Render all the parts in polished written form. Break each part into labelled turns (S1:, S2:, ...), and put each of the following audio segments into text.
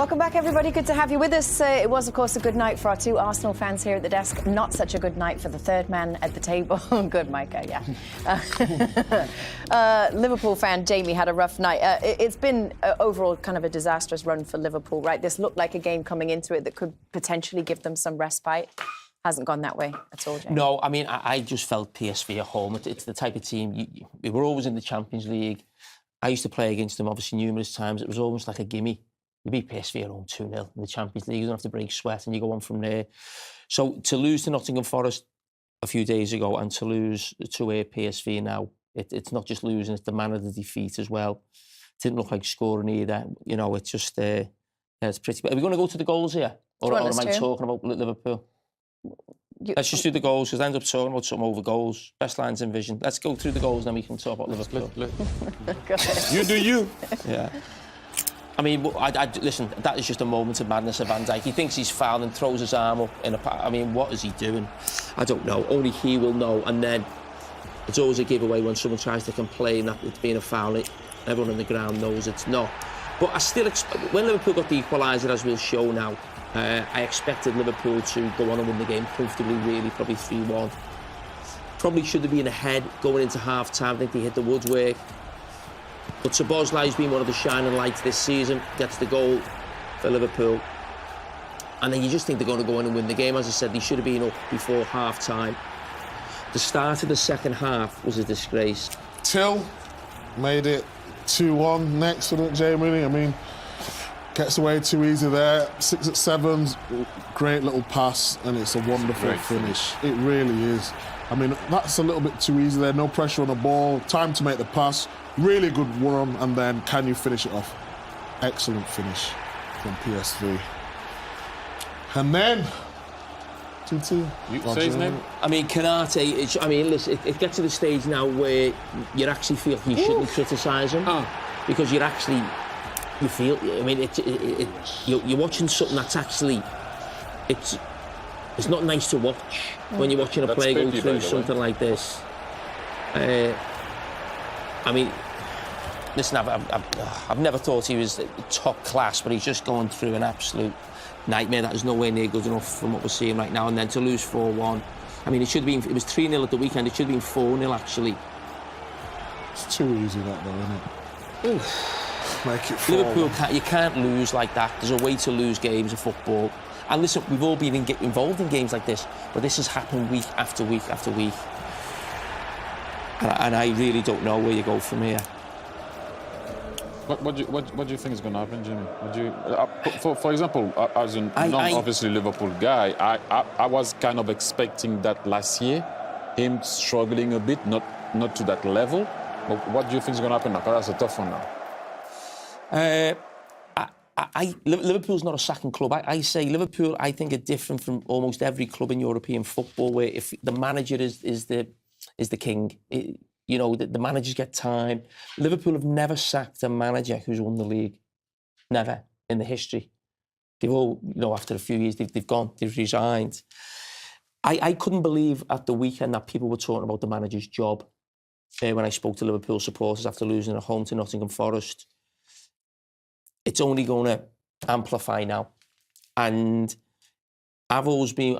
S1: Welcome back, everybody. Good to have you with us. It was, of course, a good night for our two Arsenal fans here at the desk. Not such a good night for the third man at the table. Good, Micah, yeah. Liverpool fan Jamie had a rough night. It's been overall kind of a disastrous run for Liverpool, right? This looked like a game coming into it that could potentially give them some respite. Hasn't gone that way at all, Jamie.
S2: No, I mean, I just felt PSV at home. It's the type of team, we were always in the Champions League. I used to play against them, obviously, numerous times. It was almost like a gimme. You beat PSV at home 2-0 in the Champions League. You don't have to break sweat and you go on from there. So to lose to Nottingham Forest a few days ago and to lose to PSV now, it's not just losing, it's the manner of the defeat as well. It didn't look like scoring either. You know, it's just, yeah, it's pretty bad. Are we going to go to the goals here? Or am I talking about Liverpool? Let's just do the goals, because I end up talking about something over goals. Best lines in vision. Let's go through the goals, then we can talk about Liverpool.
S3: You do you.
S2: Yeah. I mean, listen, that is just a moment of madness of Van Dijk. He thinks he's fouled and throws his arm up in I mean, what is he doing? I don't know. Only he will know. And then it's always a giveaway when someone tries to complain that it's being a foul. Everyone on the ground knows it's not. But I still when Liverpool got the equaliser, as we'll show now, I expected Liverpool to go on and win the game comfortably, really, probably 3-1. Probably should have been ahead going into half-time. I think they hit the woodwork. But Szoboszlai's been one of the shining lights this season, gets the goal for Liverpool. And then you just think they're going to go in and win the game. As I said, they should have been up before half-time. The start of the second half was a disgrace.
S3: Till made it 2-1 next, didn't it, Jay, really? I mean, gets away too easy there. 6 at 7's, great little pass, and it's a wonderful finish. It really is. I mean, that's a little bit too easy there. No pressure on the ball. Time to make the pass. Really good run, and then can you finish it off? Excellent finish from PSV. And then, TT.
S4: You say his name?
S2: I mean, Konate, I mean, listen, it gets to the stage now where you actually feel you shouldn't criticise him. Because you feel, I mean, you're watching something that's actually, it's not nice to watch when you're watching a player go through something like this. I mean, listen, I've never thought he was top class, but he's just going through an absolute nightmare that is nowhere near good enough from what we're seeing right now. And then to lose 4-1, I mean, it was 3-0 at the weekend. It should have been 4-0 actually.
S3: It's too easy that though, isn't it? Make it 4-1.
S2: Liverpool, you can't lose like that. There's a way to lose games of football. And listen, we've all been involved in games like this, but this has happened week after week after week. And I really don't know where you go from here.
S4: What do you think is going to happen, Jimmy? For example, as a non-obviously Liverpool guy, I was kind of expecting that last year, him struggling a bit, not to that level. But what do you think is going to happen now? Because that's a tough one now.
S2: Liverpool's not a sacking club. I say Liverpool, I think, are different from almost every club in European football, where if the manager is the king. You know, the managers get time. Liverpool have never sacked a manager who's won the league. Never in the history. They've all, you know, after a few years, they've gone, they've resigned. I couldn't believe at the weekend that people were talking about the manager's job when I spoke to Liverpool supporters after losing at home to Nottingham Forest. It's only going to amplify now. And I've always been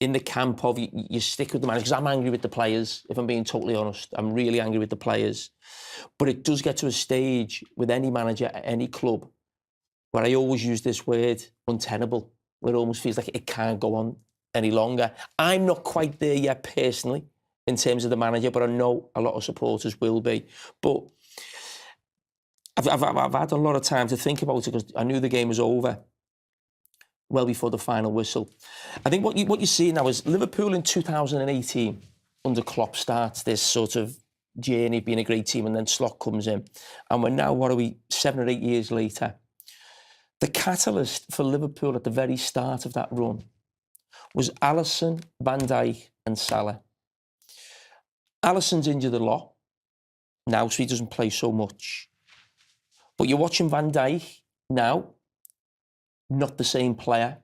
S2: in the camp of you stick with the manager, because I'm angry with the players, if I'm being totally honest. I'm really angry with the players. But it does get to a stage with any manager at any club where I always use this word, untenable, where it almost feels like it can't go on any longer. I'm not quite there yet personally in terms of the manager, but I know a lot of supporters will be. But I've had a lot of time to think about it, because I knew the game was over well before the final whistle. I think what you see now is Liverpool in 2018 under Klopp starts this sort of journey of being a great team, and then Slot comes in. And we're now, 7 or 8 years later. The catalyst for Liverpool at the very start of that run was Alisson, Van Dijk and Salah. Alisson's injured a lot now, so he doesn't play so much. But you're watching Van Dijk now, not the same player.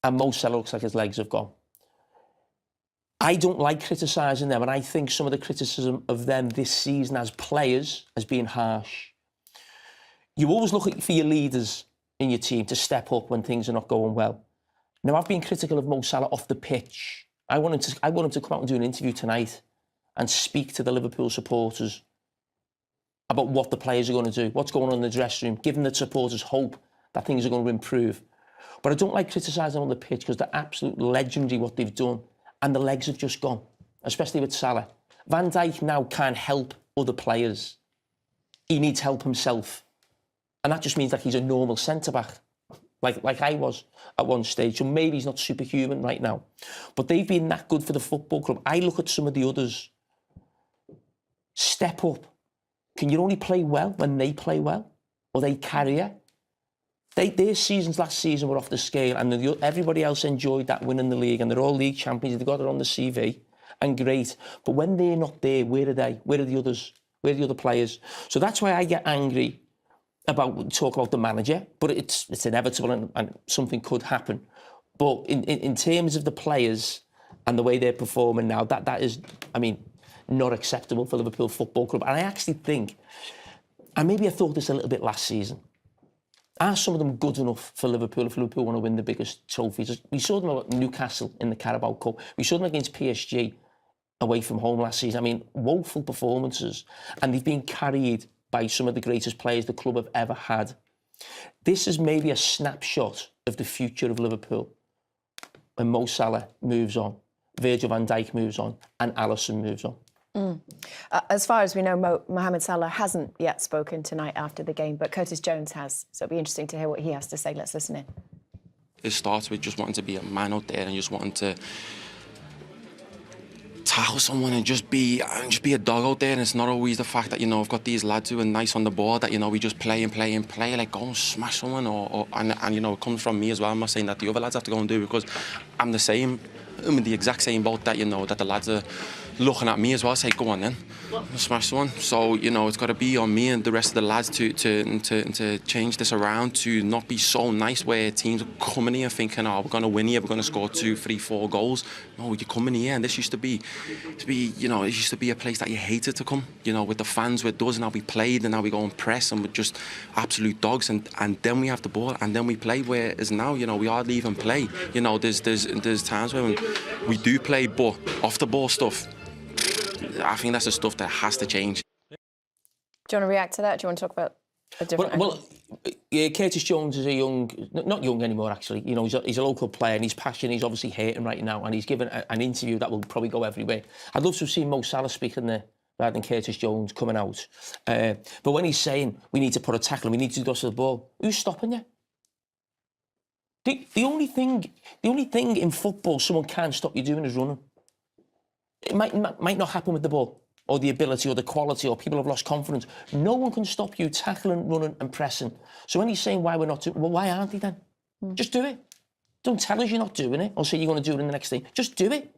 S2: And Mo Salah looks like his legs have gone. I don't like criticising them, and I think some of the criticism of them this season as players has been harsh. you always look for your leaders in your team to step up when things are not going well. Now, I've been critical of Mo Salah off the pitch. I want him to come out and do an interview tonight and speak to the Liverpool supporters about what the players are going to do, what's going on in the dressing room, giving the supporters hope that things are going to improve. But I don't like criticising on the pitch because they're absolutely legendary what they've done, and the legs have just gone, especially with Salah. Van Dijk now can't help other players. He needs help himself. And that just means that he's a normal centre-back, like I was at one stage. So maybe he's not superhuman right now. But they've been that good for the football club. I look at some of the others. Step up. Can you only play well when they play well? Or they Carragher? Their seasons last season were off the scale, and everybody else enjoyed that winning the league, and they're all league champions. They've got it on the CV, and great. But when they're not there, where are they? Where are the others? Where are the other players? So that's why I get angry talk about the manager, but it's inevitable and something could happen. But in terms of the players and the way they're performing now, that is, I mean, not acceptable for Liverpool Football Club. And I actually think, and maybe I thought this a little bit last season, are some of them good enough for Liverpool if Liverpool want to win the biggest trophies? We saw them at Newcastle in the Carabao Cup. We saw them against PSG away from home last season. I mean, woeful performances. And they've been carried by some of the greatest players the club have ever had. This is maybe a snapshot of the future of Liverpool when Mo Salah moves on, Virgil van Dijk moves on, and Alisson moves on.
S1: As far as we know, Mohamed Salah hasn't yet spoken tonight after the game, but Curtis Jones has. So it'll be interesting to hear what he has to say. Let's listen in.
S5: It starts with just wanting to be a man out there and just wanting to tackle someone and just be a dog out there. And it's not always the fact that, you know, I've got these lads who are nice on the ball that, you know, we just play, like go and smash someone and you know, it comes from me as well. I'm not saying that the other lads have to go and do it, because I'm the same. I'm in the exact same boat that, you know, that the lads are looking at me as well, say, go on then, smash someone. So, you know, it's got to be on me and the rest of the lads to change this around, to not be so nice where teams are coming here thinking, oh, we're going to win here, we're going to score 2, 3, 4 goals. No, you come in here, and this used to be, you know, it used to be a place that you hated to come, you know, with the fans, with us, and how we played, and how we go and press, and we're just absolute dogs, and then we have the ball, and then we play, whereas now, you know, we hardly even play. You know, there's times when we do play, but off the ball stuff, I think that's the stuff that has to change.
S1: Do you want to react to that? Do you want to talk about a different angle?
S2: Yeah, Curtis Jones is not young anymore, actually. You know, he's a local player and he's passionate. He's obviously hating right now, and he's given an interview that will probably go everywhere. I'd love to have seen Mo Salah speaking there rather than Curtis Jones coming out. But when he's saying we need to put a tackle, we need to go to the ball, who's stopping you? The only thing in football someone can't stop you doing is running. It might not happen with the ball, or the ability, or the quality, or people have lost confidence. No one can stop you tackling, running and pressing. So when he's saying why we're not doing, well, why aren't they then? Just do it. Don't tell us you're not doing it, or say you're going to do it in the next thing. Just do it.